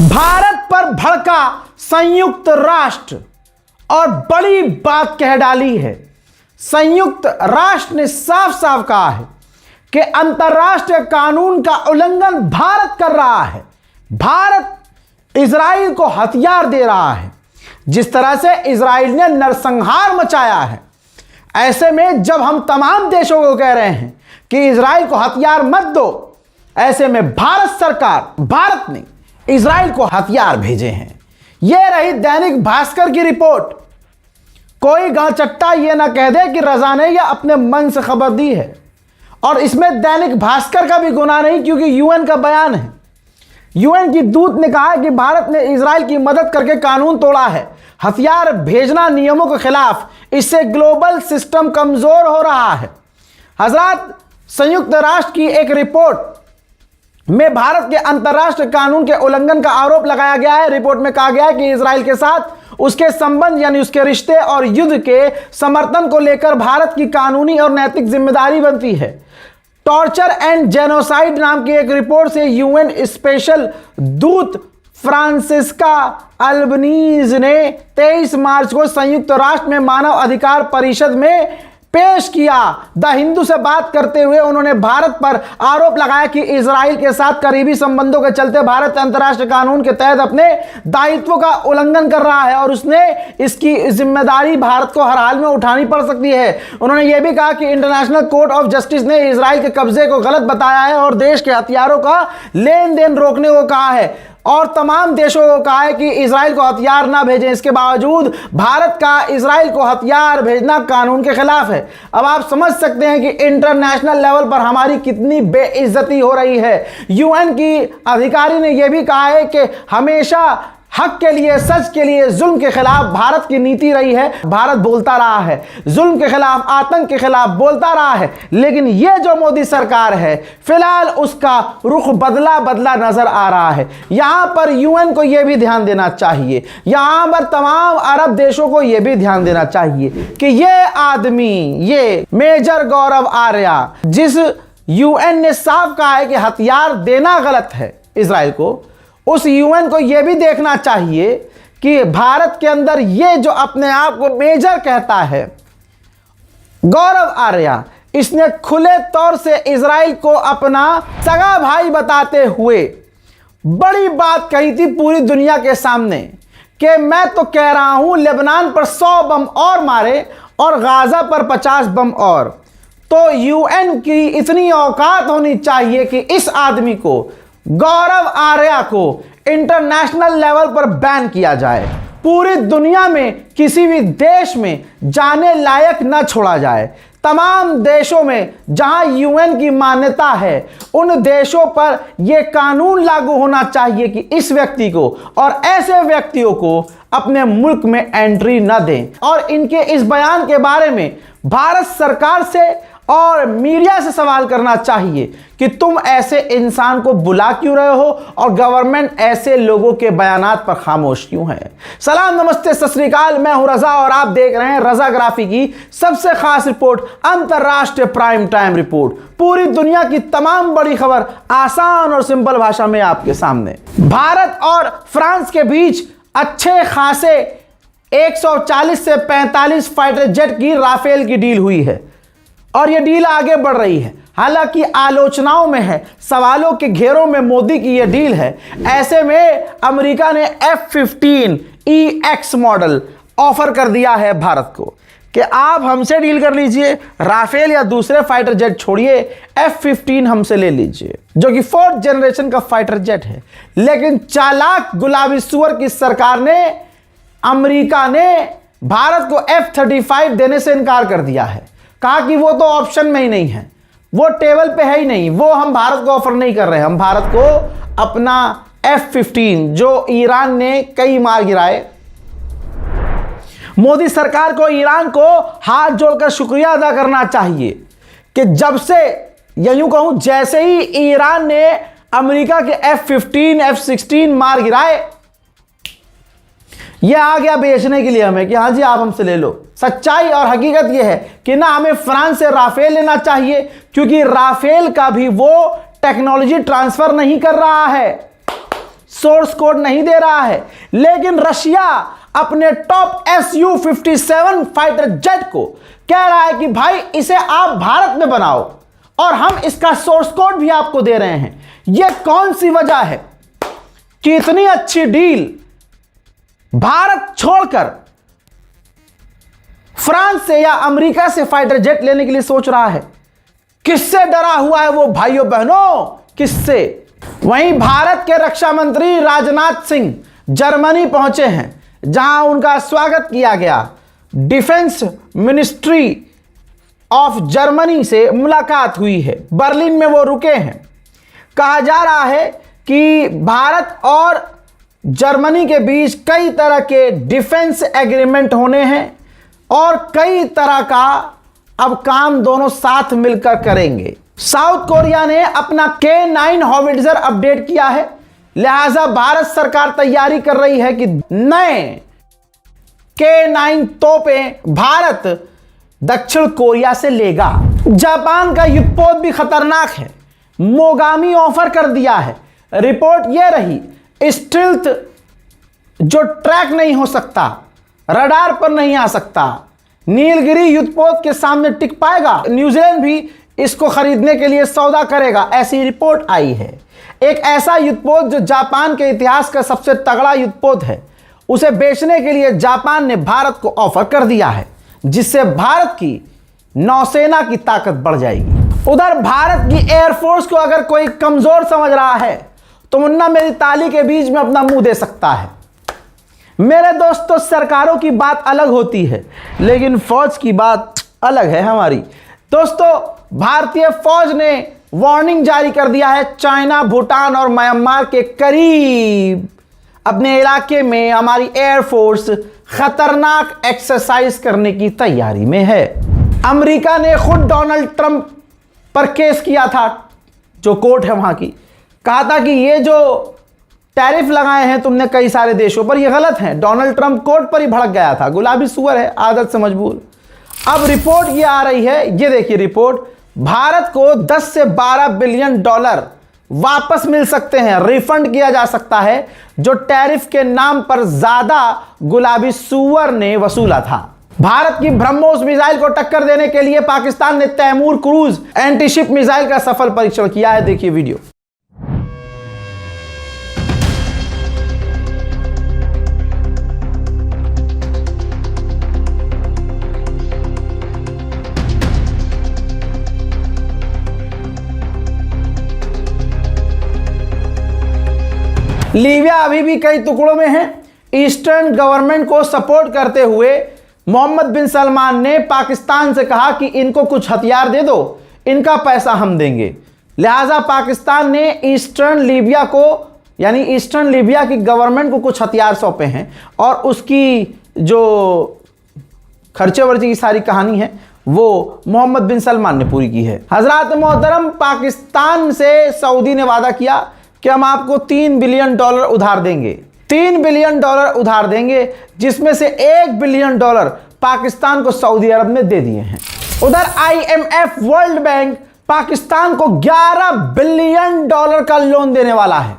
भारत पर भड़का संयुक्त राष्ट्र और बड़ी बात कह डाली है। संयुक्त राष्ट्र ने साफ साफ कहा है कि अंतर्राष्ट्रीय कानून का उल्लंघन भारत कर रहा है। भारत इजराइल को हथियार दे रहा है। जिस तरह से इजराइल ने नरसंहार मचाया है, ऐसे में जब हम तमाम देशों को कह रहे हैं कि इजराइल को हथियार मत दो, ऐसे में भारत सरकार, भारत ने इजराइल को हथियार भेजे हैं। यह रही दैनिक भास्कर की रिपोर्ट। कोई गांचट्टा यह ना कह दे कि रजा ने यह अपने मन से खबर दी है। और इसमें दैनिक भास्कर का भी गुनाह नहीं, क्योंकि यूएन का बयान है। यूएन की दूत ने कहा कि भारत ने इजराइल की मदद करके कानून तोड़ा है। हथियार भेजना नियमों के खिलाफ, इससे ग्लोबल सिस्टम कमजोर हो रहा है। हजरात, संयुक्त राष्ट्र की एक रिपोर्ट में भारत के अंतर्राष्ट्रीय कानून के उल्लंघन का आरोप लगाया गया है। रिपोर्ट में कहा गया है कि इजराइल के साथ उसके संबंध यानी उसके रिश्ते और युद्ध के समर्थन को लेकर भारत की कानूनी और नैतिक जिम्मेदारी बनती है। टॉर्चर एंड जेनोसाइड नाम की एक रिपोर्ट से यूएन स्पेशल दूत फ्रांसिस्का अल्बनीज ने 23 मार्च को संयुक्त राष्ट्र में मानव अधिकार परिषद में पेश किया। द हिंदू से बात करते हुए उन्होंने भारत पर आरोप लगाया कि इजराइल के साथ करीबी संबंधों के चलते भारत अंतर्राष्ट्रीय कानून के तहत अपने दायित्वों का उल्लंघन कर रहा है और उसने इसकी जिम्मेदारी भारत को हर हाल में उठानी पड़ सकती है। उन्होंने यह भी कहा कि इंटरनेशनल कोर्ट ऑफ जस्टिस ने इजराइल के कब्जे को गलत बताया है और देश के हथियारों का लेन देन रोकने को कहा है और तमाम देशों को कहा है कि इजराइल को हथियार ना भेजें। इसके बावजूद भारत का इजराइल को हथियार भेजना कानून के खिलाफ है। अब आप समझ सकते हैं कि इंटरनेशनल लेवल पर हमारी कितनी बेइज्जती हो रही है। यूएन की अधिकारी ने यह भी कहा है कि हमेशा हक के लिए, सच के लिए, जुल्म के खिलाफ भारत की नीति रही है। भारत बोलता रहा है, जुल्म के खिलाफ, आतंक के खिलाफ बोलता रहा है। लेकिन यह जो मोदी सरकार है, फिलहाल उसका रुख बदला बदला नजर आ रहा है। यहां पर यूएन को यह भी ध्यान देना चाहिए, यहां पर तमाम अरब देशों को यह भी ध्यान देना चाहिए कि यह आदमी, ये मेजर गौरव आर्या, जिस यूएन ने साफ कहा है कि हथियार देना गलत है इजराइल को, उस यूएन को यह भी देखना चाहिए कि भारत के अंदर यह जो अपने आप को मेजर कहता है गौरव आर्या, इसने खुले तौर से इजराइल को अपना सगा भाई बताते हुए बड़ी बात कही थी पूरी दुनिया के सामने कि मैं तो कह रहा हूं लेबनान पर 100 बम और मारे और गाजा पर 50 बम और। तो यूएन की इतनी औकात होनी चाहिए कि इस आदमी को, गौरव आर्या को, इंटरनेशनल लेवल पर बैन किया जाए। पूरी दुनिया में किसी भी देश में जाने लायक न छोड़ा जाए। तमाम देशों में जहां यूएन की मान्यता है, उन देशों पर यह कानून लागू होना चाहिए कि इस व्यक्ति को और ऐसे व्यक्तियों को अपने मुल्क में एंट्री न दें। और इनके इस बयान के बारे में भारत सरकार से और मीडिया से सवाल करना चाहिए कि तुम ऐसे इंसान को बुला क्यों रहे हो और गवर्नमेंट ऐसे लोगों के बयानात पर खामोश क्यों है। सलाम, नमस्ते, सत श्री अकाल। मैं हूं रजा और आप देख रहे हैं रजाग्राफी की सबसे खास रिपोर्ट, अंतरराष्ट्रीय प्राइम टाइम रिपोर्ट। पूरी दुनिया की तमाम बड़ी खबर आसान और सिंपल भाषा में आपके सामने। भारत और फ्रांस के बीच अच्छे खासे 140 से 45 फाइटर जेट की राफेल की डील हुई है और यह डील आगे बढ़ रही है। हालांकि आलोचनाओं में है, सवालों के घेरों में मोदी की यह डील है। ऐसे में अमेरिका ने F-15EX मॉडल ऑफर कर दिया है भारत को कि आप हमसे डील कर लीजिए, राफेल या दूसरे फाइटर जेट छोड़िए, F-15 हमसे ले लीजिए, जो कि 4th जनरेशन का फाइटर जेट है। लेकिन चालाक गुलाबी सुअर की सरकार ने, अमेरिका ने भारत को F-35 देने से इनकार कर दिया है। कहा कि वो तो ऑप्शन में ही नहीं है, वो टेबल पे है ही नहीं, वो हम भारत को ऑफर नहीं कर रहे। हम भारत को अपना F-15 जो ईरान ने कई मार गिराए। मोदी सरकार को ईरान को हाथ जोड़कर शुक्रिया अदा करना चाहिए कि जब से, या यूं कहूं जैसे ही ईरान ने अमेरिका के F-15, F-16 मार गिराए, यह आ गया बेचने के लिए हमें कि हाँ जी आप हमसे ले लो। सच्चाई और हकीकत यह है कि ना हमें फ्रांस से राफेल लेना चाहिए, क्योंकि राफेल का भी वो टेक्नोलॉजी ट्रांसफर नहीं कर रहा है। सोर्स कोड नहीं दे रहा है, लेकिन रशिया अपने टॉप Su-57 फाइटर जेट को कह रहा है कि भाई इसे आप भारत में बनाओ और हम इसका सोर्स कोड भी आपको दे रहे हैं। यह कौन सी वजह है कि इतनी अच्छी डील भारत छोड़कर फ्रांस से या अमेरिका से फाइटर जेट लेने के लिए सोच रहा है? किससे डरा हुआ है वो भाइयों बहनों, किससे? वहीं भारत के रक्षा मंत्री राजनाथ सिंह जर्मनी पहुंचे हैं, जहां उनका स्वागत किया गया। डिफेंस मिनिस्ट्री ऑफ जर्मनी से मुलाकात हुई है, बर्लिन में वो रुके हैं। कहा जा रहा है कि भारत और जर्मनी के बीच कई तरह के डिफेंस एग्रीमेंट होने हैं और कई तरह का अब काम दोनों साथ मिलकर करेंगे। साउथ कोरिया ने अपना K9 हॉविट्जर अपडेट किया है, लिहाजा भारत सरकार तैयारी कर रही है कि नए K9 तोपें भारत दक्षिण कोरिया से लेगा। जापान का युद्धपोत भी खतरनाक है, मोगामी ऑफर कर दिया है। रिपोर्ट यह रही, स्टील्थ जो ट्रैक नहीं हो सकता, रडार पर नहीं आ सकता, नीलगिरी युद्धपोत के सामने टिक पाएगा। न्यूजीलैंड भी इसको खरीदने के लिए सौदा करेगा, ऐसी रिपोर्ट आई है। एक ऐसा युद्धपोत जो जापान के इतिहास का सबसे तगड़ा युद्धपोत है, उसे बेचने के लिए जापान ने भारत को ऑफर कर दिया है, जिससे भारत की नौसेना की ताकत बढ़ जाएगी। उधर भारत की एयरफोर्स को अगर कोई कमजोर समझ रहा है तो मुन्ना मेरी ताली के बीच में अपना मुंह दे सकता है। मेरे दोस्तों, सरकारों की बात अलग होती है, लेकिन फौज की बात अलग है हमारी। दोस्तों, भारतीय फौज ने वार्निंग जारी कर दिया है, चाइना, भूटान और म्यांमार के करीब अपने इलाके में हमारी एयरफोर्स खतरनाक एक्सरसाइज करने की तैयारी में है। अमेरिका ने खुद डोनाल्ड ट्रंप पर केस किया था, जो कोर्ट है वहां की, कहा था कि ये जो टैरिफ लगाए हैं तुमने कई सारे देशों पर, ये गलत है। डोनाल्ड ट्रंप कोर्ट पर ही भड़क गया था, गुलाबी सुअर है, आदत से मजबूर। अब रिपोर्ट ये आ रही है, ये देखिए रिपोर्ट, भारत को 10 से 12 बिलियन डॉलर वापस मिल सकते हैं, रिफंड किया जा सकता है, जो टैरिफ के नाम पर ज्यादा गुलाबी सुअर ने वसूला था। भारत की ब्रह्मोस मिसाइल को टक्कर देने के लिए पाकिस्तान ने तैमूर क्रूज एंटीशिप मिसाइल का सफल परीक्षण किया है। देखिए वीडियो। लीबिया अभी भी कई टुकड़ों में है। ईस्टर्न गवर्नमेंट को सपोर्ट करते हुए मोहम्मद बिन सलमान ने पाकिस्तान से कहा कि इनको कुछ हथियार दे दो, इनका पैसा हम देंगे। लिहाजा पाकिस्तान ने ईस्टर्न लीबिया को, यानी ईस्टर्न लीबिया की गवर्नमेंट को कुछ हथियार सौंपे हैं और उसकी जो खर्चे वर्चे की सारी कहानी है वो मोहम्मद बिन सलमान ने पूरी की है। हजरात मोहतरम, पाकिस्तान से सऊदी ने वादा किया कि हम आपको $3 बिलियन उधार देंगे, $3 बिलियन उधार देंगे, जिसमें से $1 बिलियन पाकिस्तान को सऊदी अरब ने दे दिए हैं। उधर IMF वर्ल्ड बैंक पाकिस्तान को $11 बिलियन का लोन देने वाला है।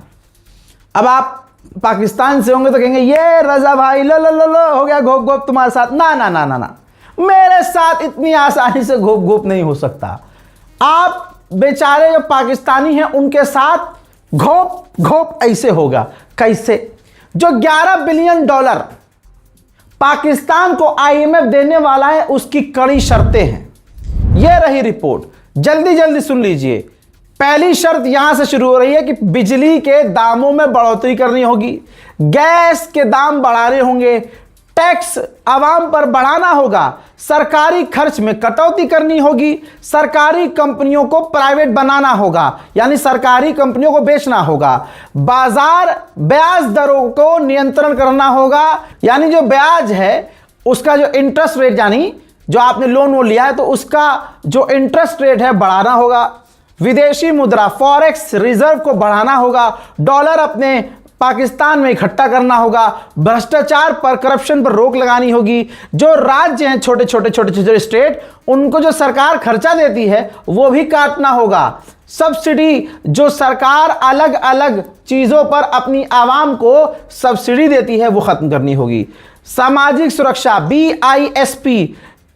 अब आप पाकिस्तान से होंगे तो कहेंगे ये रजा भाई लो लो लो लो हो गया घोप घोप तुम्हारे साथ। ना ना ना ना ना, मेरे साथ इतनी आसानी से घोप घोप नहीं हो सकता। आप बेचारे जो पाकिस्तानी हैं उनके साथ घोप घोप ऐसे होगा। कैसे? जो $11 बिलियन पाकिस्तान को IMF देने वाला है, उसकी कड़ी शर्तें हैं। यह रही रिपोर्ट, जल्दी जल्दी सुन लीजिए। पहली शर्त यहां से शुरू हो रही है कि बिजली के दामों में बढ़ोतरी करनी होगी, गैस के दाम बढ़ाने होंगे, टैक्स आवाम पर बढ़ाना होगा, सरकारी खर्च में कटौती करनी होगी, सरकारी कंपनियों को प्राइवेट बनाना होगा, यानी सरकारी कंपनियों को बेचना होगा, बाजार ब्याज दरों को नियंत्रण करना होगा, यानी जो ब्याज है उसका जो इंटरेस्ट रेट, यानी जो आपने लोन वो लिया है तो उसका जो इंटरेस्ट रेट है बढ़ाना होगा, विदेशी मुद्रा फॉरेक्स रिजर्व को बढ़ाना होगा, डॉलर अपने पाकिस्तान में इकट्ठा करना होगा, भ्रष्टाचार पर, करप्शन पर रोक लगानी होगी। जो राज्य हैं छोटे छोटे स्टेट, उनको जो सरकार खर्चा देती है वो भी काटना होगा। सब्सिडी जो सरकार अलग अलग चीज़ों पर अपनी आवाम को सब्सिडी देती है वो ख़त्म करनी होगी। सामाजिक सुरक्षा BISP,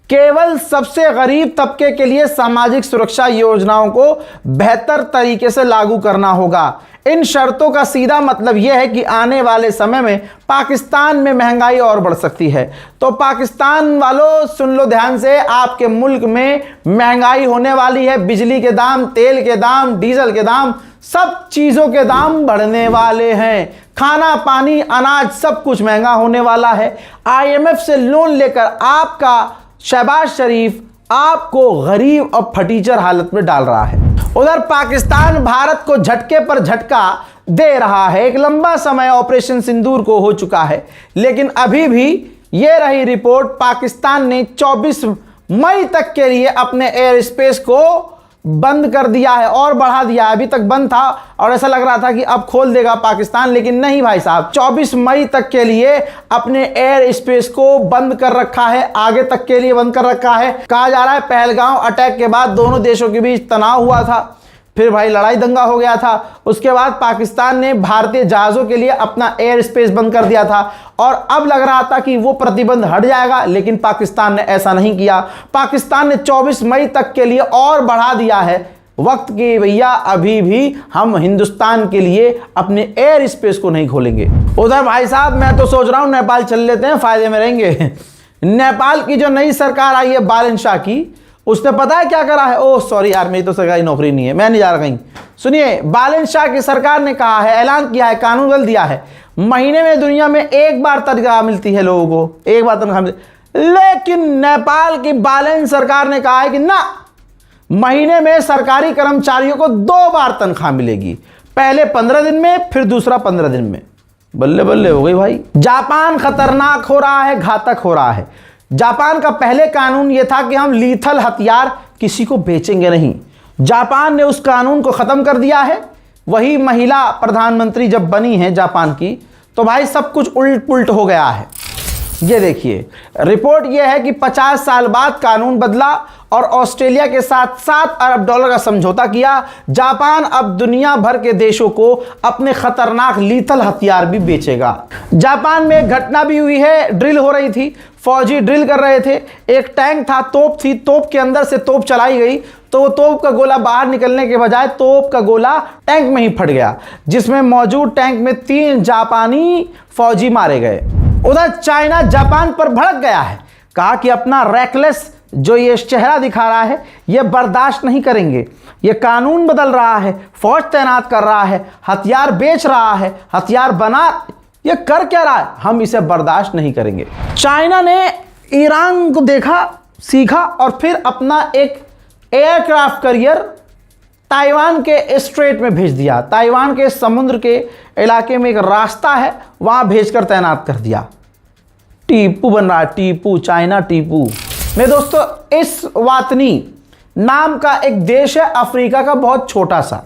केवल सबसे गरीब तबके के लिए सामाजिक सुरक्षा योजनाओं को बेहतर तरीके से लागू करना होगा। इन शर्तों का सीधा मतलब यह है कि आने वाले समय में पाकिस्तान में महंगाई और बढ़ सकती है। तो पाकिस्तान वालों सुन लो ध्यान से, आपके मुल्क में महंगाई होने वाली है। बिजली के दाम, तेल के दाम, डीजल के दाम, सब चीज़ों के दाम बढ़ने वाले हैं। खाना, पानी, अनाज सब कुछ महंगा होने वाला है। IMF से लोन लेकर आपका शहबाज शरीफ आपको गरीब और फटीचर हालत में डाल रहा है। उधर पाकिस्तान भारत को झटके पर झटका दे रहा है। एक लंबा समय ऑपरेशन सिंदूर को हो चुका है, लेकिन अभी भी ये रही रिपोर्ट, पाकिस्तान ने 24 मई तक के लिए अपने एयर स्पेस को बंद कर दिया है और बढ़ा दिया। अभी तक बंद था और ऐसा लग रहा था कि अब खोल देगा पाकिस्तान, लेकिन नहीं भाई साहब, 24 मई तक के लिए अपने एयर स्पेस को बंद कर रखा है, आगे तक के लिए बंद कर रखा है। कहा जा रहा है पहलगांव अटैक के बाद दोनों देशों के बीच तनाव हुआ था, फिर भाई लड़ाई दंगा हो गया था। उसके बाद पाकिस्तान ने भारतीय जहाज़ों के लिए अपना एयर स्पेस बंद कर दिया था और अब लग रहा था कि वो प्रतिबंध हट जाएगा, लेकिन पाकिस्तान ने ऐसा नहीं किया। पाकिस्तान ने 24 मई तक के लिए और बढ़ा दिया है वक्त कि भैया अभी भी हम हिंदुस्तान के लिए अपने एयर स्पेस को नहीं खोलेंगे। उधर भाई साहब मैं तो सोच रहा हूँ नेपाल चल लेते हैं, फायदे में रहेंगे। नेपाल की जो नई सरकार आई है बालन शाह की, उसने पता है क्या करा है? ओह सॉरी यार, मेरी तो सरकारी नौकरी नहीं है, मैं नहीं जा रहा कहीं। सुनिए, बालन शाह की सरकार ने कहा है, ऐलान किया है, कानून बदल दिया है, महीने में दुनिया में एक बार तनख्वाह मिलती है लोगों को, एक बार तनख्वाह मिलती। लेकिन नेपाल की बालन सरकार ने कहा है कि ना, महीने में सरकारी कर्मचारियों को 2 बार तनख्वाह मिलेगी, पहले 15 दिन में, फिर दूसरा 15 दिन में। बल्ले बल्ले हो गई भाई। जापान खतरनाक हो रहा है, घातक हो रहा है। जापान का पहले कानून यह था कि हम लीथल हथियार किसी को बेचेंगे नहीं। जापान ने उस कानून को ख़त्म कर दिया है। वही महिला प्रधानमंत्री जब बनी है जापान की, तो भाई सब कुछ उल्ट पुल्ट हो गया है। ये देखिए, रिपोर्ट यह है कि 50 साल बाद कानून बदला और ऑस्ट्रेलिया के साथ $7 अरब का समझौता किया। जापान अब दुनिया भर के देशों को अपने खतरनाक लीथल हथियार भी बेचेगा। जापान में एक घटना भी हुई है, ड्रिल हो रही थी, फौजी ड्रिल कर रहे थे, एक टैंक था, तोप थी, तोप के अंदर से तोप चलाई गई तो वो तोप का गोला बाहर निकलने के बजाय तोप का गोला टैंक में ही फट गया, जिसमें मौजूद टैंक में 3 जापानी फौजी मारे गए। उधर चाइना जापान पर भड़क गया है, कहा कि अपना रैकलेस जो ये चेहरा दिखा रहा है ये बर्दाश्त नहीं करेंगे। ये कानून बदल रहा है, फौज तैनात कर रहा है, हथियार बेच रहा है, हथियार बना, ये कर क्या रहा है, हम इसे बर्दाश्त नहीं करेंगे। चाइना ने ईरान को देखा, सीखा और फिर अपना एक एयरक्राफ्ट कैरियर ताइवान के स्ट्रेट में भेज दिया। ताइवान के समुद्र के इलाके में एक रास्ता है, वहां भेजकर तैनात कर दिया। टीपू बन रहा है, टीपू, चाइना टीपू। मेरे दोस्तों, इस वातनी नाम का एक देश है अफ्रीका का, बहुत छोटा सा।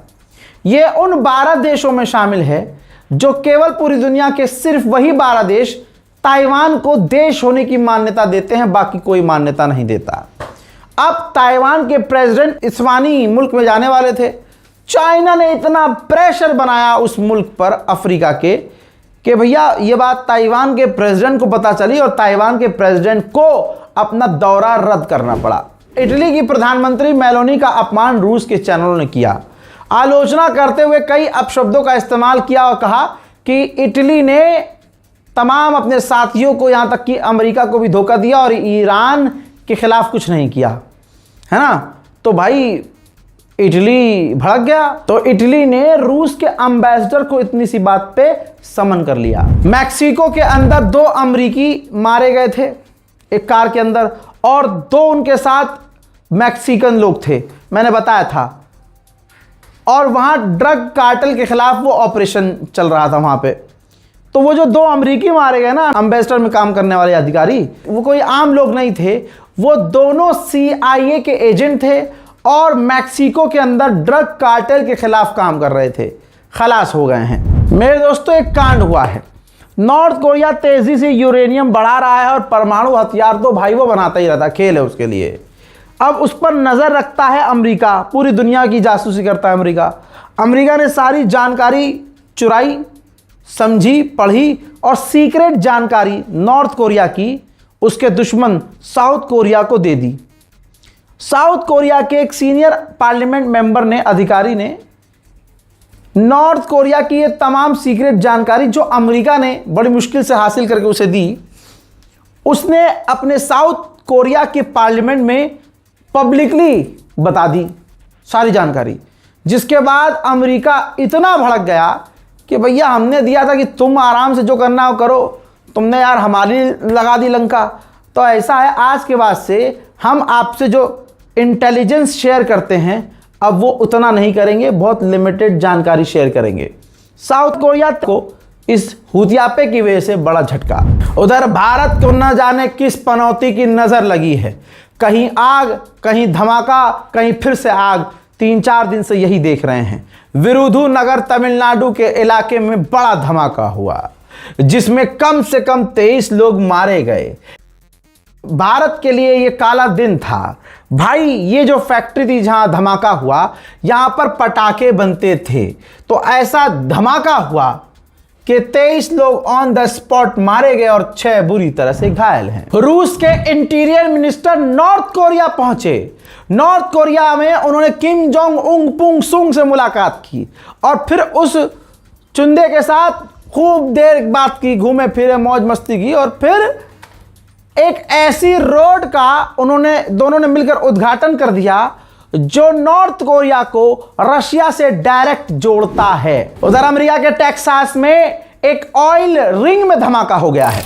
ये उन 12 देशों में शामिल है जो केवल पूरी दुनिया के सिर्फ वही 12 देश ताइवान को देश होने की मान्यता देते हैं, बाकी कोई मान्यता नहीं देता। अब ताइवान के प्रेसिडेंट इस्वानी मुल्क में जाने वाले थे। चाइना ने इतना प्रेशर बनाया उस मुल्क पर, अफ्रीका के, कि भैया ये बात ताइवान के प्रेसिडेंट को पता चली और ताइवान के प्रेसिडेंट को अपना दौरा रद्द करना पड़ा। इटली की प्रधानमंत्री मेलोनी का अपमान रूस के चैनलों ने किया। आलोचना करते हुए कई अपशब्दों का इस्तेमाल किया और कहा कि इटली ने तमाम अपने साथियों को, यहां तक कि अमेरिका को भी धोखा दिया और ईरान के खिलाफ कुछ नहीं किया, है ना। तो भाई इटली भड़क गया, तो इटली ने रूस के एम्बेसडर को इतनी सी बात पे समन कर लिया। मैक्सिको के अंदर 2 अमेरिकी मारे गए थे एक कार के अंदर, और 2 उनके साथ मैक्सिकन लोग थे, मैंने बताया था। और वहां ड्रग कार्टेल के खिलाफ वो ऑपरेशन चल रहा था वहां पे। तो वो जो 2 अमेरिकी मारे गए ना, एम्बेसडर में काम करने वाले अधिकारी, वो कोई आम लोग नहीं थे, वो दोनों CIA के एजेंट थे और मैक्सिको के अंदर ड्रग कार्टेल के खिलाफ काम कर रहे थे। खलास हो गए हैं। मेरे दोस्तों एक कांड हुआ है। नॉर्थ कोरिया तेजी से यूरेनियम बढ़ा रहा है और परमाणु हथियार तो भाई वो बनाता ही रहता, खेल है उसके लिए। अब उस पर नजर रखता है अमेरिका, पूरी दुनिया की जासूसी करता है अमेरिका। अमेरिका ने सारी जानकारी चुराई, समझी, पढ़ी और सीक्रेट जानकारी नॉर्थ कोरिया की उसके दुश्मन साउथ कोरिया को दे दी। साउथ कोरिया के एक सीनियर पार्लियामेंट मेंबर ने, अधिकारी ने नॉर्थ कोरिया की ये तमाम सीक्रेट जानकारी जो अमेरिका ने बड़ी मुश्किल से हासिल करके उसे दी, उसने अपने साउथ कोरिया के पार्लियामेंट में पब्लिकली बता दी सारी जानकारी। जिसके बाद अमेरिका इतना भड़क गया कि भैया हमने दिया था कि तुम आराम से जो करना हो करो, तुमने यार हमारी लगा दी लंका। तो ऐसा है, आज के बाद से हम आपसे जो इंटेलिजेंस शेयर करते हैं अब वो उतना नहीं करेंगे, बहुत लिमिटेड जानकारी शेयर करेंगे। साउथ कोरिया को इस हुतियापे की वजह से बड़ा झटका। उधर भारत को न जाने किस पनौती की नजर लगी है, कहीं आग, कहीं धमाका, कहीं फिर से आग। 3-4 दिन से यही देख रहे हैं। विरुधुनगर तमिलनाडु के इलाके में बड़ा धमाका हुआ जिसमें कम से कम 23 लोग मारे गए। भारत के लिए यह काला दिन था भाई। ये जो फैक्ट्री थी जहां धमाका हुआ, यहां पर पटाखे बनते थे, तो ऐसा धमाका हुआ कि 23 लोग ऑन द स्पॉट मारे गए और 6 बुरी तरह से घायल हैं। रूस के इंटीरियर मिनिस्टर नॉर्थ कोरिया पहुंचे। नॉर्थ कोरिया में उन्होंने किम जोंग उंग पुंग सुंग से मुलाकात की और फिर उस चुंदे के साथ खूब देर बात की, घूमे फिरे, मौज मस्ती की और फिर एक ऐसी रोड का दोनों ने मिलकर उद्घाटन कर दिया जो नॉर्थ कोरिया को रशिया से डायरेक्ट जोड़ता है। उधर अमेरिका के टेक्सास में एक ऑयल रिंग में धमाका हो गया है।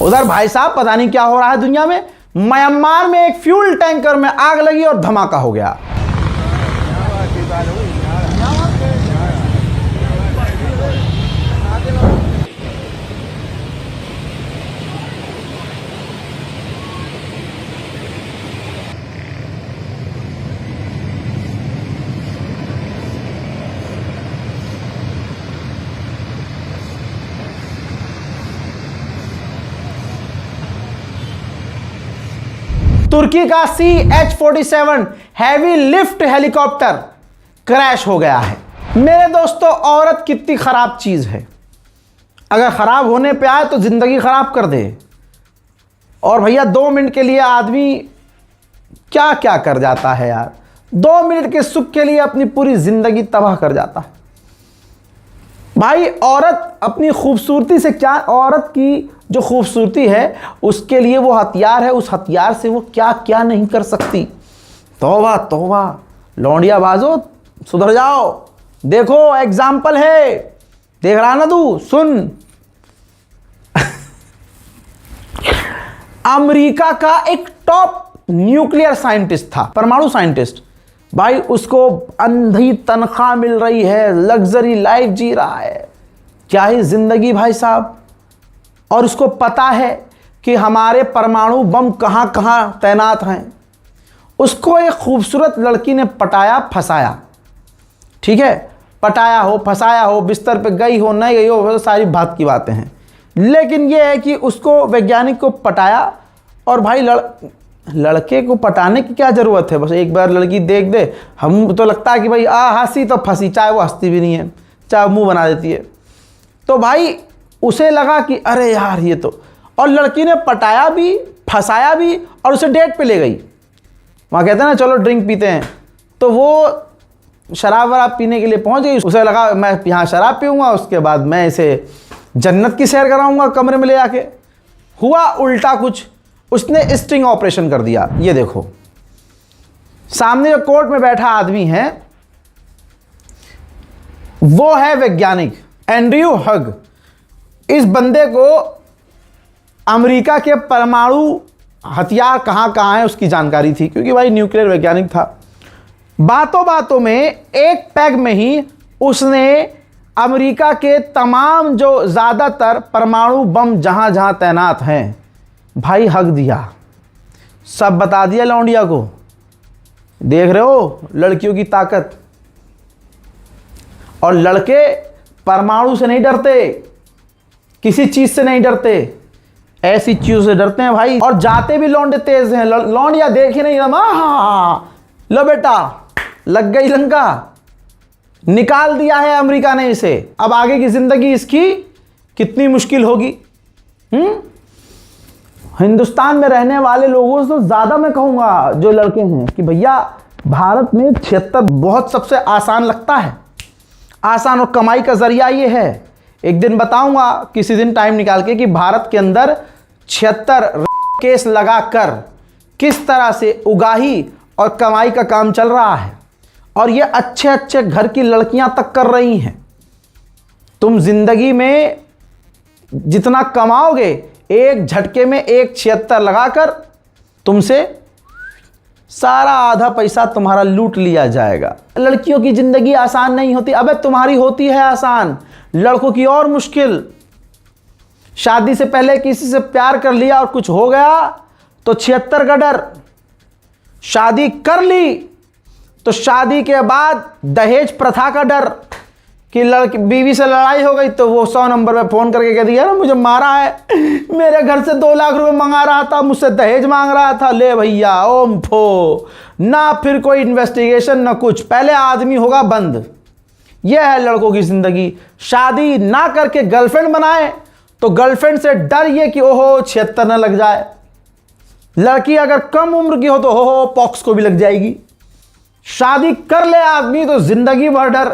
उधर भाई साहब पता नहीं क्या हो रहा है दुनिया में। म्यांमार में एक फ्यूल टैंकर में आग लगी और धमाका हो गया। तुर्की का CH-47 heavy lift helicopter crash हो गया है। मेरे दोस्तों, औरत कितनी खराब चीज है, अगर खराब होने पे आए तो जिंदगी खराब कर दे। और भैया 2 मिनट के लिए आदमी क्या क्या कर जाता है यार। 2 मिनट के सुख के लिए अपनी पूरी जिंदगी तबाह कर जाता है भाई। औरत अपनी खूबसूरती से क्या, औरत की जो खूबसूरती है उसके लिए वो हथियार है, उस हथियार से वो क्या क्या नहीं कर सकती। तौबा तौबा, लौंडिया बाजो सुधर जाओ। देखो एग्जाम्पल है, देख रहा ना तू, सुन। अमेरिका का एक टॉप न्यूक्लियर साइंटिस्ट था, परमाणु साइंटिस्ट भाई। उसको अंधी तनख्वाह मिल रही है, लग्जरी लाइफ जी रहा है, क्या ही जिंदगी भाई साहब। और उसको पता है कि हमारे परमाणु बम कहां कहां तैनात हैं। उसको एक खूबसूरत लड़की ने पटाया फंसाया, ठीक है, पटाया हो फंसाया हो, बिस्तर पे गई हो नहीं गई हो, सारी बात की बातें हैं। लेकिन यह है कि उसको वैज्ञानिक को पटाया और भाई लड़के को पटाने की क्या ज़रूरत है, बस एक बार लड़की देख दे। हम तो लगता है कि भाई हंसी तो फंसी, चाहे वो हंसती भी नहीं है, चाहे मुंह बना देती है। तो भाई उसे लगा कि अरे यार ये तो, और लड़की ने पटाया भी, फंसाया भी और उसे डेट पे ले गई। वहाँ कहते हैं ना चलो ड्रिंक पीते हैं, तो वो शराब वराब पीने के लिए पहुँच गई। उसे लगा मैं यहाँ शराब पीऊँगा, उसके बाद मैं इसे जन्नत की सैर कराऊँगा कमरे में ले आके। हुआ उल्टा कुछ, उसने स्टिंग ऑपरेशन कर दिया। ये देखो सामने जो कोर्ट में बैठा आदमी है वो है वैज्ञानिक एंड्रयू हग। इस बंदे को अमेरिका के परमाणु हथियार कहाँ कहाँ हैं उसकी जानकारी थी, क्योंकि भाई न्यूक्लियर वैज्ञानिक था। बातों बातों में एक पैग में ही उसने अमेरिका के तमाम जो ज़्यादातर परमाणु बम जहाँ जहाँ तैनात हैं भाई हक दिया, सब बता दिया लौंडिया को। देख रहे हो लड़कियों की ताकत। और लड़के परमाणु से नहीं डरते, किसी चीज से नहीं डरते, ऐसी चीजों से डरते हैं भाई। और जाते भी लौंडे तेज हैं। लौंडिया देखे नहीं रमा, लो बेटा लग गई लंका, निकाल दिया है अमेरिका ने इसे। अब आगे की जिंदगी इसकी कितनी मुश्किल होगी। हिंदुस्तान में रहने वाले लोगों से तो ज्यादा मैं कहूंगा जो लड़के हैं कि भैया भारत में 76 बहुत सबसे आसान लगता है, आसान और कमाई का जरिया ये है। एक दिन बताऊंगा किसी दिन टाइम निकाल के कि भारत के अंदर 76 केस लगाकर किस तरह से उगाही और कमाई का काम चल रहा है। और ये अच्छे अच्छे घर की लड़कियां तक कर रही हैं। तुम जिंदगी में जितना कमाओगे एक झटके में एक 76 लगाकर तुमसे सारा आधा पैसा तुम्हारा लूट लिया जाएगा। लड़कियों की जिंदगी आसान नहीं होती। अबे तुम्हारी होती है आसान, लड़कों की और मुश्किल। शादी से पहले किसी से प्यार कर लिया और कुछ हो गया तो 76 का डर, शादी कर ली तो शादी के बाद दहेज प्रथा का डर कि लड़की बीवी से लड़ाई हो गई तो वो 100 नंबर पे फोन करके कह दिया ना मुझे मारा है, मेरे घर से 2 लाख रुपए मंगा रहा था, मुझसे दहेज मांग रहा था, ले भैया ओम फो ना, फिर कोई इन्वेस्टिगेशन ना कुछ, पहले आदमी होगा बंद। यह है लड़कों की जिंदगी। शादी ना करके गर्लफ्रेंड बनाए तो गर्लफ्रेंड से डर ये कि ओहो 76 न लग जाए। लड़की अगर कम उम्र की हो तो हो पॉक्स को भी लग जाएगी। शादी कर ले आदमी तो जिंदगी भर डर,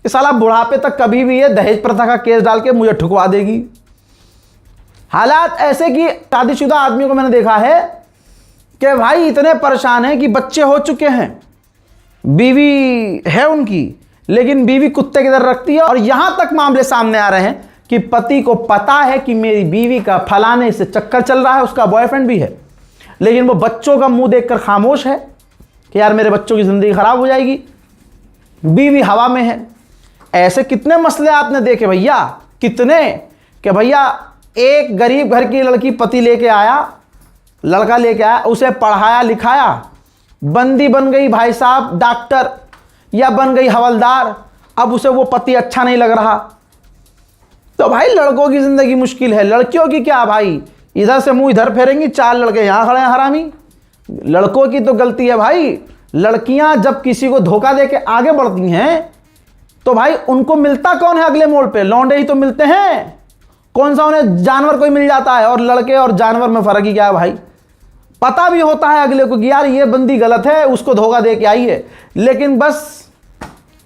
इस साला बुढ़ापे तक कभी भी ये दहेज प्रथा का केस डाल के मुझे ठुकवा देगी। हालात ऐसे कि शादीशुदा आदमियों को मैंने देखा है कि भाई इतने परेशान हैं कि बच्चे हो चुके हैं, बीवी है उनकी, लेकिन बीवी कुत्ते की तरह रखती है। और यहां तक मामले सामने आ रहे हैं कि पति को पता है कि मेरी बीवी का फलाने से चक्कर चल रहा है, उसका बॉयफ्रेंड भी है, लेकिन वो बच्चों का मुंह देखकर खामोश है कि यार मेरे बच्चों की जिंदगी खराब हो जाएगी, बीवी हवा में है। ऐसे कितने मसले आपने देखे भैया, कितने कि भैया एक गरीब घर की लड़की पति लेके आया, लड़का लेके आया, उसे पढ़ाया लिखाया, बंदी बन गई भाई साहब डॉक्टर या बन गई हवलदार, अब उसे वो पति अच्छा नहीं लग रहा। तो भाई लड़कों की जिंदगी मुश्किल है। लड़कियों की क्या भाई, इधर से मुंह इधर फेरेंगी, 4 लड़के यहां खड़े हैं हरामी। लड़कों की तो गलती है भाई। लड़कियां जब किसी को धोखा देके आगे बढ़ती हैं तो भाई उनको मिलता कौन है अगले मोड़ पे? लौंडे ही तो मिलते हैं। कौन सा उन्हें जानवर कोई मिल जाता है? और लड़के और जानवर में फर्क ही क्या है भाई? पता भी होता है अगले को कि यार ये बंदी गलत है, उसको धोखा दे के आई है, लेकिन बस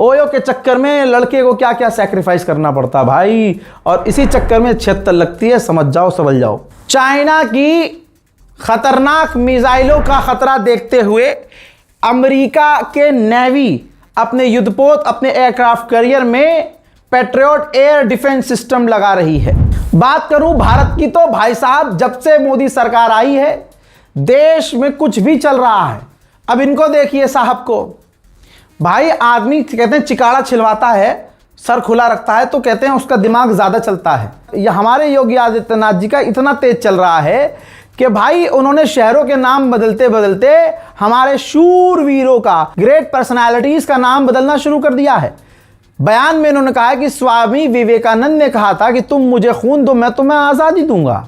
ओयो के चक्कर में लड़के को क्या क्या सैक्रिफाइस करना पड़ता भाई। और इसी चक्कर में 76 लगती है, समझ जाओ समझ जाओ। चाइना की खतरनाक मिसाइलों का खतरा देखते हुए अमेरिका के नेवी अपने युद्धपोत, अपने एयरक्राफ्ट कैरियर में पैट्रियट एयर डिफेंस सिस्टम लगा रही है। बात करूं भारत की तो भाई साहब जब से मोदी सरकार आई है देश में कुछ भी चल रहा है। अब इनको देखिए साहब को, भाई आदमी कहते हैं चिकाड़ा छिलवाता है, सर खुला रखता है तो कहते हैं उसका दिमाग ज्यादा चलता है। यह हमारे योगी आदित्यनाथ जी का इतना तेज चल रहा है कि भाई उन्होंने शहरों के नाम बदलते बदलते हमारे शूरवीरों का, ग्रेट पर्सनालिटीज का नाम बदलना शुरू कर दिया है। बयान में उन्होंने कहा कि स्वामी विवेकानंद ने कहा था कि तुम मुझे खून दो मैं तुम्हें आज़ादी दूंगा।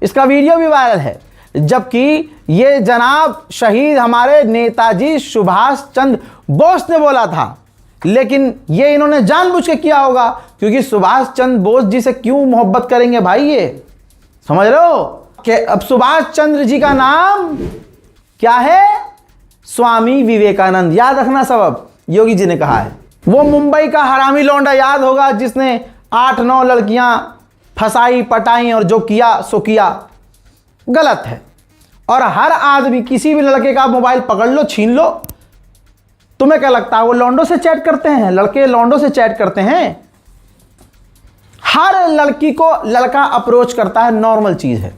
इसका वीडियो भी वायरल है। जबकि ये जनाब शहीद हमारे नेताजी सुभाष चंद्र बोस ने बोला था, लेकिन ये इन्होंने जानबूझ के किया होगा, क्योंकि सुभाष चंद्र बोस जी से क्यों मोहब्बत करेंगे भाई? ये समझ रहे हो कि अब सुभाष चंद्र जी का नाम क्या है? स्वामी विवेकानंद। याद रखना सबब, योगी जी ने कहा है। वो मुंबई का हरामी लौंडा याद होगा जिसने 8-9 लड़कियां फंसाई पटाई और जो किया सो किया। गलत है। और हर आदमी किसी भी लड़के का मोबाइल पकड़ लो, छीन लो, तुम्हें क्या लगता है वो लौंडों से चैट करते हैं? लड़के लौंडों से चैट करते हैं? हर लड़की को लड़का अप्रोच करता है, नॉर्मल चीज है।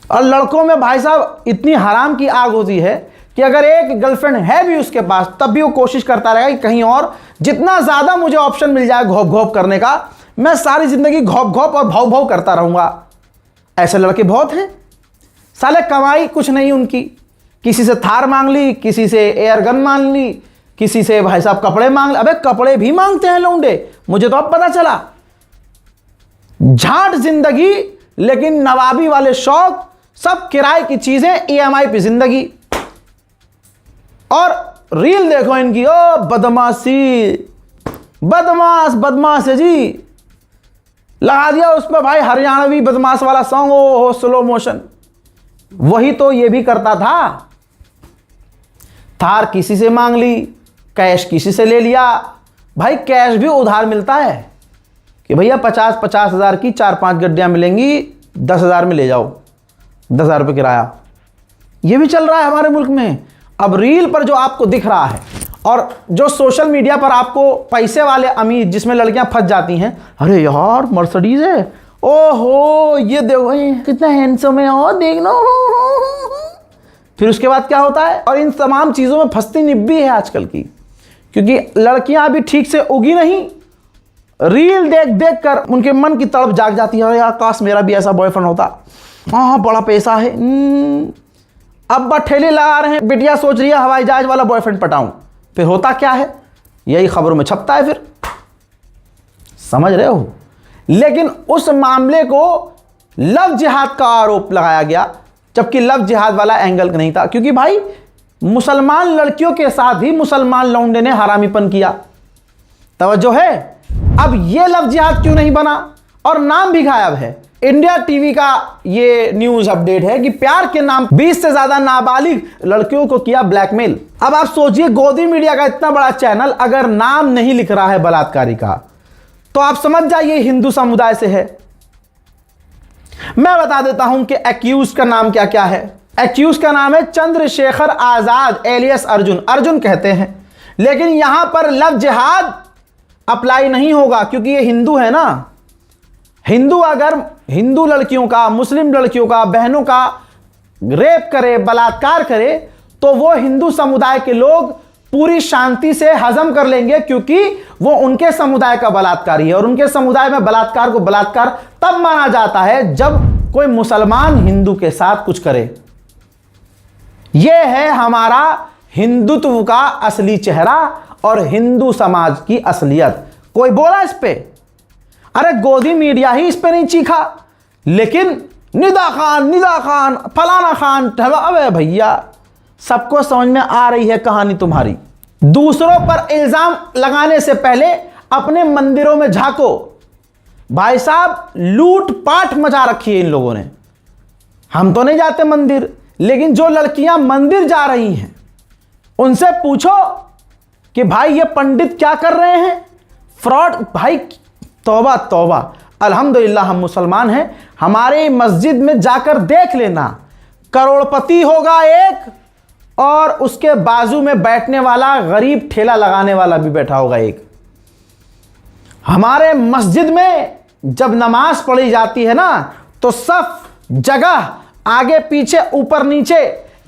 और लड़कों में भाई साहब इतनी हराम की आग होती है कि अगर एक गर्लफ्रेंड है भी उसके पास तब भी वो कोशिश करता रहेगा कि कहीं और जितना ज्यादा मुझे ऑप्शन मिल जाए घोप घोप करने का, मैं सारी जिंदगी घोप घोप और भाव भाव करता रहूंगा। ऐसे लड़के बहुत हैं। साले कमाई कुछ नहीं उनकी, किसी से थार मांग ली, किसी से एयरगन मांग ली, किसी से भाई साहब कपड़े मांग ली। अबे कपड़े भी मांगते हैं लौंडे, मुझे तो अब पता चला। झाट जिंदगी, लेकिन नवाबी वाले शौक, सब किराए की चीजें, ईएमआई पे जिंदगी। और रील देखो इनकी, ओ बदमाशी, बदमाश बदमाश है जी। लगा दिया उस पर भाई हरियाणवी बदमाश वाला सॉन्ग, ओ स्लो मोशन। वही तो ये भी करता था। थार किसी से मांग ली, कैश किसी से ले लिया। भाई कैश भी उधार मिलता है कि भैया 50-50 हज़ार की 4-5 गड्डियां मिलेंगी, 10,000 में ले जाओ, 10,000 रुपये किराया। ये भी चल रहा है हमारे मुल्क में। अब रील पर जो आपको दिख रहा है और जो सोशल मीडिया पर आपको पैसे वाले अमीर, जिसमें लड़कियां फंस जाती हैं, अरे यार मर्सिडीज है, ओहो ये देखो कितना हैंडसम है, और देखना। फिर उसके बाद क्या होता है, और इन तमाम चीज़ों में फंसती निब्बी है आजकल की, क्योंकि लड़कियां अभी ठीक से उगी नहीं। रील देख देख कर उनके मन की तड़प जाग जाती है, अरे यार काश मेरा भी ऐसा बॉयफ्रेंड होता, हाँ बड़ा पैसा है। अब ठेले लगा रहे हैं, बिटिया सोच रही है हवाई जहाज वाला बॉयफ्रेंड पटाऊं। फिर होता क्या है, यही खबरों में छपता है। फिर समझ रहे हो। लेकिन उस मामले को लव जिहाद का आरोप लगाया गया, जबकि लव जिहाद वाला एंगल नहीं था, क्योंकि भाई मुसलमान लड़कियों के साथ ही मुसलमान लौंडे ने हरामीपन किया। तवज्जो है। अब यह लव जिहाद क्यों नहीं बना, और नाम भी गायब है। इंडिया टीवी का ये न्यूज अपडेट है कि प्यार के नाम 20 से ज्यादा नाबालिग लड़कियों को किया ब्लैकमेल। अब आप सोचिए, गोदी मीडिया का इतना बड़ा चैनल अगर नाम नहीं लिख रहा है बलात्कारी का, तो आप समझ जाइए हिंदू समुदाय से है। मैं बता देता हूं कि एक्यूज का नाम क्या क्या है। एक्यूज का नाम है चंद्रशेखर आजाद एलियस अर्जुन, अर्जुन कहते हैं। लेकिन यहां पर लव जिहाद अप्लाई नहीं होगा, क्योंकि ये हिंदू है ना। हिंदू अगर हिंदू लड़कियों का, मुस्लिम लड़कियों का, बहनों का रेप करे, बलात्कार करे, तो वो हिंदू समुदाय के लोग पूरी शांति से हजम कर लेंगे, क्योंकि वो उनके समुदाय का बलात्कारी है। और उनके समुदाय में बलात्कार को बलात्कार तब माना जाता है जब कोई मुसलमान हिंदू के साथ कुछ करे। यह है हमारा हिंदुत्व का असली चेहरा और हिंदू समाज की असलियत। कोई बोला इस पे? अरे गोदी मीडिया ही इस पे नहीं चीखा, लेकिन निदा खान फलाना खान, अबे भैया सबको समझ में आ रही है कहानी तुम्हारी। दूसरों पर इल्जाम लगाने से पहले अपने मंदिरों में झांको। भाई साहब लूट पाट मचा रखी है इन लोगों ने। हम तो नहीं जाते मंदिर, लेकिन जो लड़कियां मंदिर जा रही हैं उनसे पूछो कि भाई ये पंडित क्या कर रहे हैं, फ्रॉड। भाई तौबा तौबा, अल्हम्दुलिल्लाह हम मुसलमान हैं। हमारे मस्जिद में जाकर देख लेना, करोड़पति होगा एक, और उसके बाजू में बैठने वाला गरीब ठेला लगाने वाला भी बैठा होगा एक। हमारे मस्जिद में जब नमाज पढ़ी जाती है ना, तो सब जगह आगे पीछे ऊपर नीचे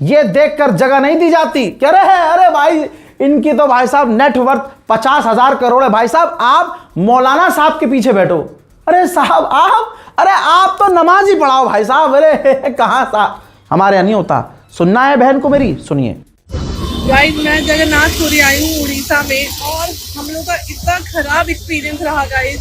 ये देखकर जगह नहीं दी जाती। कह रहे हैं अरे भाई इनकी तो भाई साहब नेटवर्थ 50,000 करोड़ है। भाई साहब आप मौलाना साहब के पीछे बैठो। अरे साहब आप, अरे आप तो नमाज ही पढ़ाओ भाई साहब। अरे कहाँ साहब, हमारे यहाँ नहीं होता। सुनना है बहन को मेरी, सुनिए। गाइस मैं जगन्नाथपुरी आई हूँ उड़ीसा में, और हम लोग का इतना खराब एक्सपीरियंस रहा गाइस।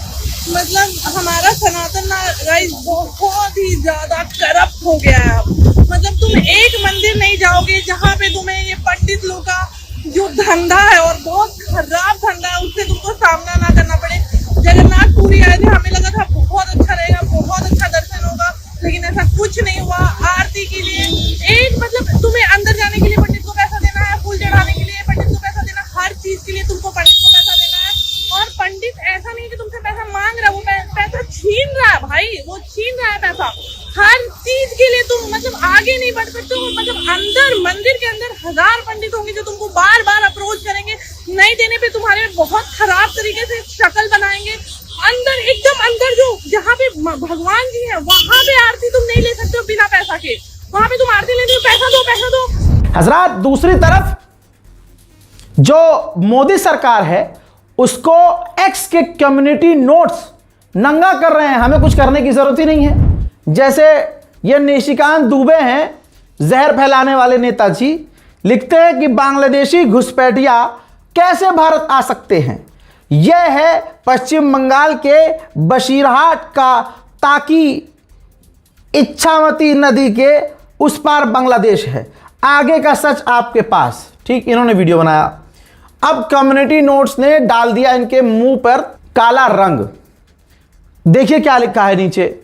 मतलब हमारा सनातन गाइस बहुत ही ज्यादा करप्ट हो गया है। मतलब तुम एक मंदिर नहीं जाओगे जहाँ पे तुम्हें ये पंडित लोग का जो धंधा है, और बहुत खराब धंधा है, उससे तुमको सामना ना करना पड़े। जगन्नाथपुरी आए थे, हमें लगा था बहुत अच्छा रहेगा, बहुत अच्छा दर्शन होगा, लेकिन ऐसा कुछ नहीं हुआ। आरती के लिए एक मतलब तुम्हें अंदर जाने के लिए पंडित को पैसा देना है, फूल चढ़ाने के लिए पंडित को पैसा देना, हर चीज के लिए तुमको पंडित को पैसा देना है। और पंडित ऐसा नहीं कि तुमसे पैसा मांग रहा है, वो पैसा छीन रहा है भाई, वो छीन रहा है पैसा। हर चीज के लिए तुम मतलब आगे नहीं बढ़ सकते हो। मतलब अंदर मंदिर के अंदर 1000 पंडित होंगे जो तुमको बार बार अप्रोच करेंगे, नहीं देने पे तुम्हारे बहुत खराब तरीके से शक्ल बनाएंगे। अंदर एकदम अंदर जो जहाँ पे भगवान जी है, वहां पे आरती तुम नहीं ले सकते हो बिना पैसा के। वहां पे तुम आरती लेते हो, पैसा दो पैसा दो। हजरात, दूसरी तरफ जो मोदी सरकार है उसको एक्स के कम्युनिटी नोट्स नंगा कर रहे हैं। हमें कुछ करने की जरूरत ही नहीं है। जैसे ये निशिकांत दुबे हैं, जहर फैलाने वाले नेताजी लिखते हैं कि बांग्लादेशी घुसपैठिया कैसे भारत आ सकते हैं। यह है पश्चिम बंगाल के बशीरहाट का ताकि इच्छामती नदी के उस पार बांग्लादेश है, आगे का सच आपके पास। ठीक, इन्होंने वीडियो बनाया। अब कम्युनिटी नोट्स ने डाल दिया इनके मुंह पर काला रंग। देखिए क्या लिखा है नीचे,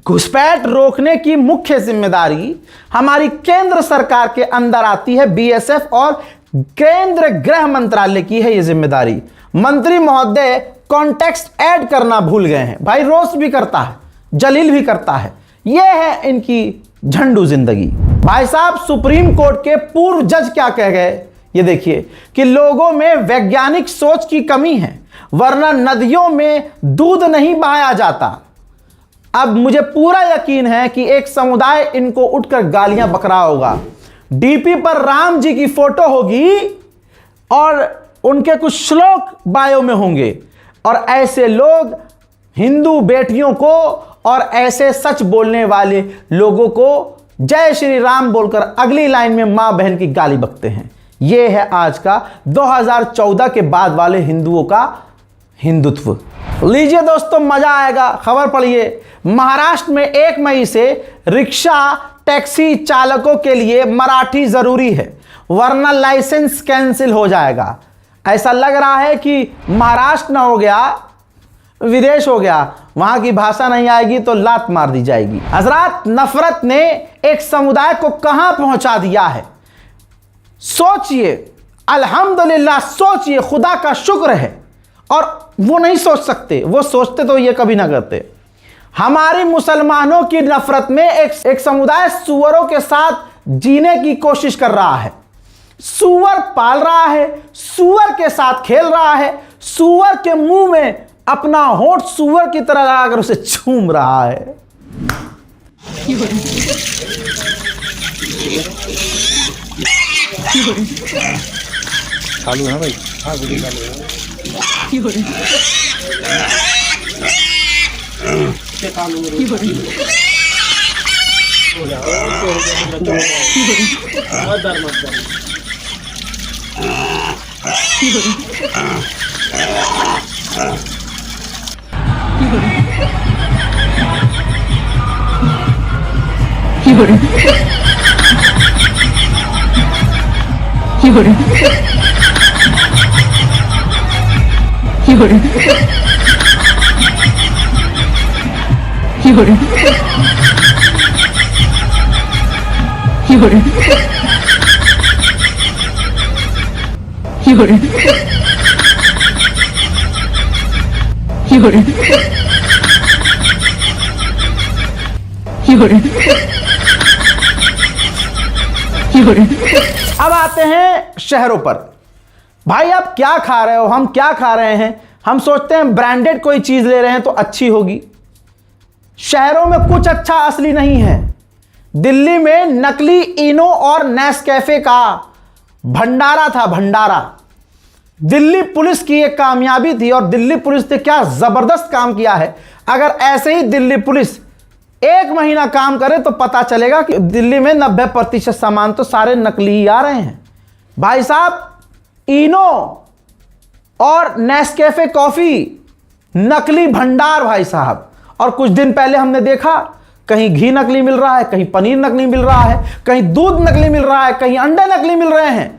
घुसपैठ रोकने की मुख्य जिम्मेदारी हमारी केंद्र सरकार के अंदर आती है। बीएसएफ और केंद्र गृह मंत्रालय की है यह जिम्मेदारी। मंत्री महोदय कॉन्टेक्स्ट ऐड करना भूल गए हैं। भाई रोस्ट भी करता है, जलील भी करता है। यह है इनकी झंडू जिंदगी। भाई साहब, सुप्रीम कोर्ट के पूर्व जज क्या कह गए, ये देखिए कि लोगों में वैज्ञानिक सोच की कमी है, वरना नदियों में दूध नहीं बहाया जाता। अब मुझे पूरा यकीन है कि एक समुदाय इनको उठकर गालियां बक रहा होगा। डीपी पर राम जी की फोटो होगी और उनके कुछ श्लोक बायो में होंगे, और ऐसे लोग हिंदू बेटियों को और ऐसे सच बोलने वाले लोगों को जय श्री राम बोलकर अगली लाइन में मां बहन की गाली बकते हैं। यह है आज का 2014 के बाद वाले हिंदुओं का हिंदुत्व। लीजिए दोस्तों, मजा आएगा। खबर पढ़िए, महाराष्ट्र में 1 मई से रिक्शा टैक्सी चालकों के लिए मराठी जरूरी है, वरना लाइसेंस कैंसिल हो जाएगा। ऐसा लग रहा है कि महाराष्ट्र ना हो गया, विदेश हो गया, वहां की भाषा नहीं आएगी तो लात मार दी जाएगी। हजरात, नफरत ने एक समुदाय को कहां पहुंचा दिया है। सोचिए, अल्हम्दुलिल्लाह, सोचिए, खुदा का शुक्र है। और वो नहीं सोच सकते, वो सोचते तो ये कभी ना करते। हमारी मुसलमानों की नफरत में एक समुदाय सुअरों के साथ जीने की कोशिश कर रहा है। सुअर पाल रहा है, सुअर के साथ खेल रहा है, सुअर के मुंह में अपना होंठ सुअर की तरह लगाकर उसे चूम रहा है। चालू है ना भाई? हाँ, वीडियो चालू है। अब आते हैं शहरों पर। भाई आप क्या खा रहे हो, हम क्या खा रहे हैं। हम सोचते हैं ब्रांडेड कोई चीज ले रहे हैं तो अच्छी होगी। शहरों में कुछ अच्छा असली नहीं है। दिल्ली में नकली इनो और नेस्कैफे का भंडारा था, भंडारा। दिल्ली पुलिस की एक कामयाबी थी, और दिल्ली पुलिस ने क्या जबरदस्त काम किया है। अगर ऐसे ही दिल्ली पुलिस 1 महीना काम करे तो पता चलेगा कि दिल्ली में 90% सामान तो सारे नकली ही आ रहे हैं। भाई साहब, इनो और नेस्कैफे कॉफी नकली भंडार भाई साहब। और कुछ दिन पहले हमने देखा कहीं घी नकली मिल रहा है, कहीं पनीर नकली मिल रहा है, कहीं दूध नकली मिल रहा है, कहीं अंडे नकली मिल रहे हैं।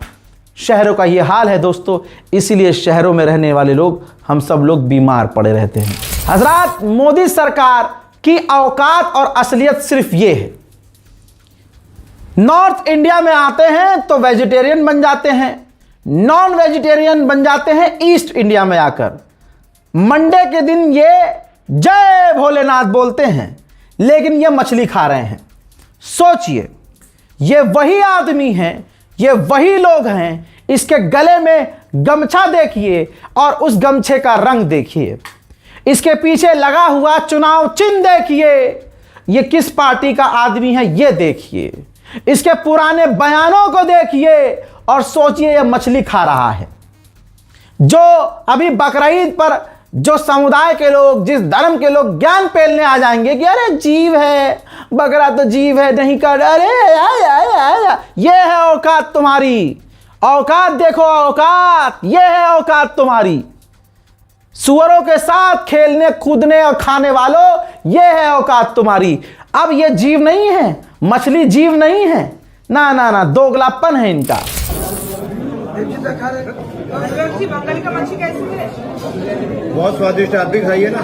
शहरों का यह हाल है दोस्तों, इसीलिए शहरों में रहने वाले लोग, हम सब लोग बीमार पड़े रहते हैं। हजरात, मोदी सरकार की औकात और असलियत सिर्फ ये है, नॉर्थ इंडिया में आते हैं तो वेजिटेरियन बन जाते हैं, नॉन वेजिटेरियन बन जाते हैं ईस्ट इंडिया में आकर। मंडे के दिन ये जय भोलेनाथ बोलते हैं, लेकिन ये मछली खा रहे हैं। सोचिए, ये वही आदमी हैं, ये वही लोग हैं। इसके गले में गमछा देखिए और उस गमछे का रंग देखिए, इसके पीछे लगा हुआ चुनाव चिन्ह देखिए, ये किस पार्टी का आदमी है ये देखिए, इसके पुराने बयानों को देखिए और सोचिए ये मछली खा रहा है। जो अभी बकरीद पर जो समुदाय के लोग, जिस धर्म के लोग ज्ञान पेलने आ जाएंगे कि अरे जीव है, बकरा तो जीव है, नहीं कर, अरे ये है औकात तुम्हारी। औकात देखो, औकात, ये है औकात तुम्हारी। सुअरों के साथ खेलने कूदने और खाने वालों, ये है औकात तुम्हारी। अब ये जीव नहीं है, मछली जीव नहीं है, ना ना ना, दोगलापन है इनका। बंगाली का मच्छी कैसी है? बहुत स्वादिष्ट, आप भी खाइए ना।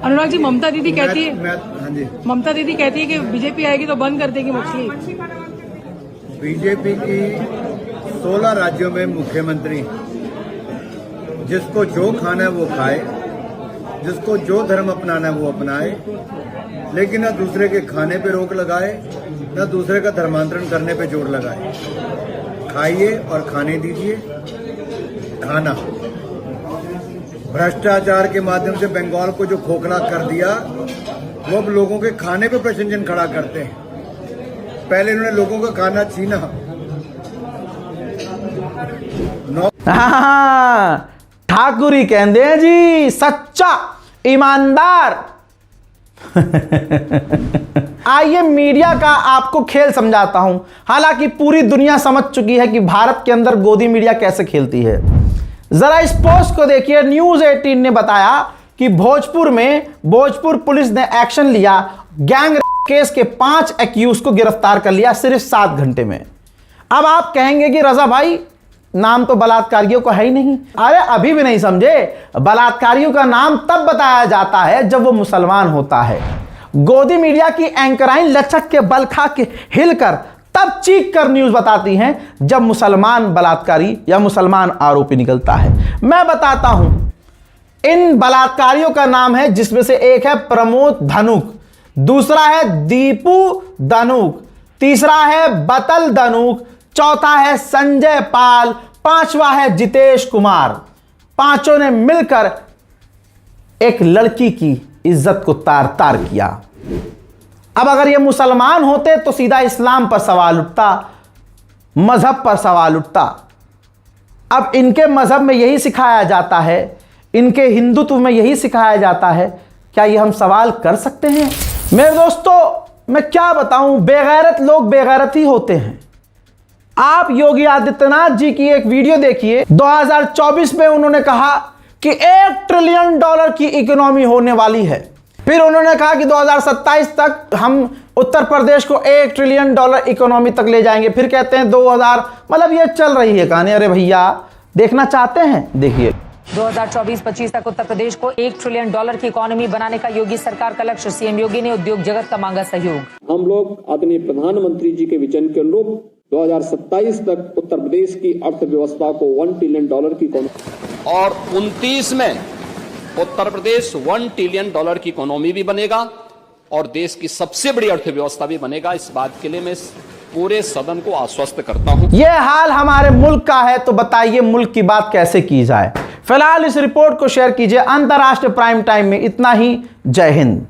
अनुराग जी, ममता दीदी कहती है, हाँ जी, ममता दीदी कहती है कि बीजेपी आएगी तो बंद कर देगी मछली। बीजेपी की 16 राज्यों में मुख्यमंत्री, जिसको जो खाना है वो खाए, जिसको जो धर्म अपनाना है वो अपनाए, लेकिन न दूसरे के खाने पे रोक लगाए, न दूसरे का धर्मांतरण करने पे जोर लगाए। खाइए और खाने दीजिए। खाना भ्रष्टाचार के माध्यम से बंगाल को जो खोखला कर दिया, वो अब लोगों के खाने पे प्रश्न चिन्ह खड़ा करते हैं। पहले इन्होंने लोगों का खाना छीना। हाँ, ठाकुर ही कहते हैं जी, सच्चा ईमानदार। आइए मीडिया का आपको खेल समझाता हूं। हालांकि पूरी दुनिया समझ चुकी है कि भारत के अंदर गोदी मीडिया कैसे खेलती है। जरा इस पोस्ट को देखिए। न्यूज़ 18 ने बताया कि भोजपुर पुलिस ने एक्शन लिया। गैंग केस के 5 एक्यूज को गिरफ्तार कर लिया सिर्फ 7 घंटे में। अब आप कहेंगे कि रजा भाई, नाम तो बलात्कारियों का है ही नहीं। अरे अभी भी नहीं समझे? बलात्कारियों का नाम तब बताया जाता है जब वो मुसलमान होता है। गोदी मीडिया की एंकराइन लचक के बल खा के हिलकर तब चीख कर न्यूज बताती हैं जब मुसलमान बलात्कारी या मुसलमान आरोपी निकलता है। मैं बताता हूं, इन बलात्कारियों का नाम है, जिसमें से एक है प्रमोद धनुक, दूसरा है दीपू धनुक, तीसरा है बतल धनुक, चौथा है संजय पाल, पांचवा है जितेश कुमार। पांचों ने मिलकर एक लड़की की इज्जत को तार तार किया। अब अगर ये मुसलमान होते तो सीधा इस्लाम पर सवाल उठता, मजहब पर सवाल उठता। अब इनके मजहब में यही सिखाया जाता है, इनके हिंदुत्व में यही सिखाया जाता है। क्या ये हम सवाल कर सकते हैं? मेरे दोस्तों, मैं क्या बताऊं, बेगैरत लोग बेगैरत ही होते हैं। आप योगी आदित्यनाथ जी की एक वीडियो देखिए। 2024 में उन्होंने कहा कि $1 ट्रिलियन की इकोनॉमी होने वाली है। फिर उन्होंने कहा कि 2027 तक हम उत्तर प्रदेश को $1 ट्रिलियन इकोनॉमी तक ले जाएंगे। फिर कहते हैं 2000, मतलब ये चल रही है कहानी। अरे भैया, देखना चाहते हैं? देखिए। 2024-25 तक उत्तर प्रदेश को $1 ट्रिलियन की इकोनॉमी बनाने का योगी सरकार का लक्ष्य। सीएम योगी ने उद्योग जगत का मांगा सहयोग। हम लोग आदरणीय प्रधानमंत्री जी के विजन के अनुरूप 2027 तक उत्तर प्रदेश की अर्थव्यवस्था को $1 ट्रिलियन की इकोनॉमी, और 29 में उत्तर प्रदेश $1 ट्रिलियन की इकोनॉमी भी बनेगा और देश की सबसे बड़ी अर्थव्यवस्था भी बनेगा। इस बात के लिए मैं पूरे सदन को आश्वस्त करता हूं। यह हाल हमारे मुल्क का है, तो बताइए मुल्क की बात कैसे की जाए। फिलहाल इस रिपोर्ट को शेयर कीजिए। अंतरराष्ट्रीय प्राइम टाइम में इतना ही। जय हिंद।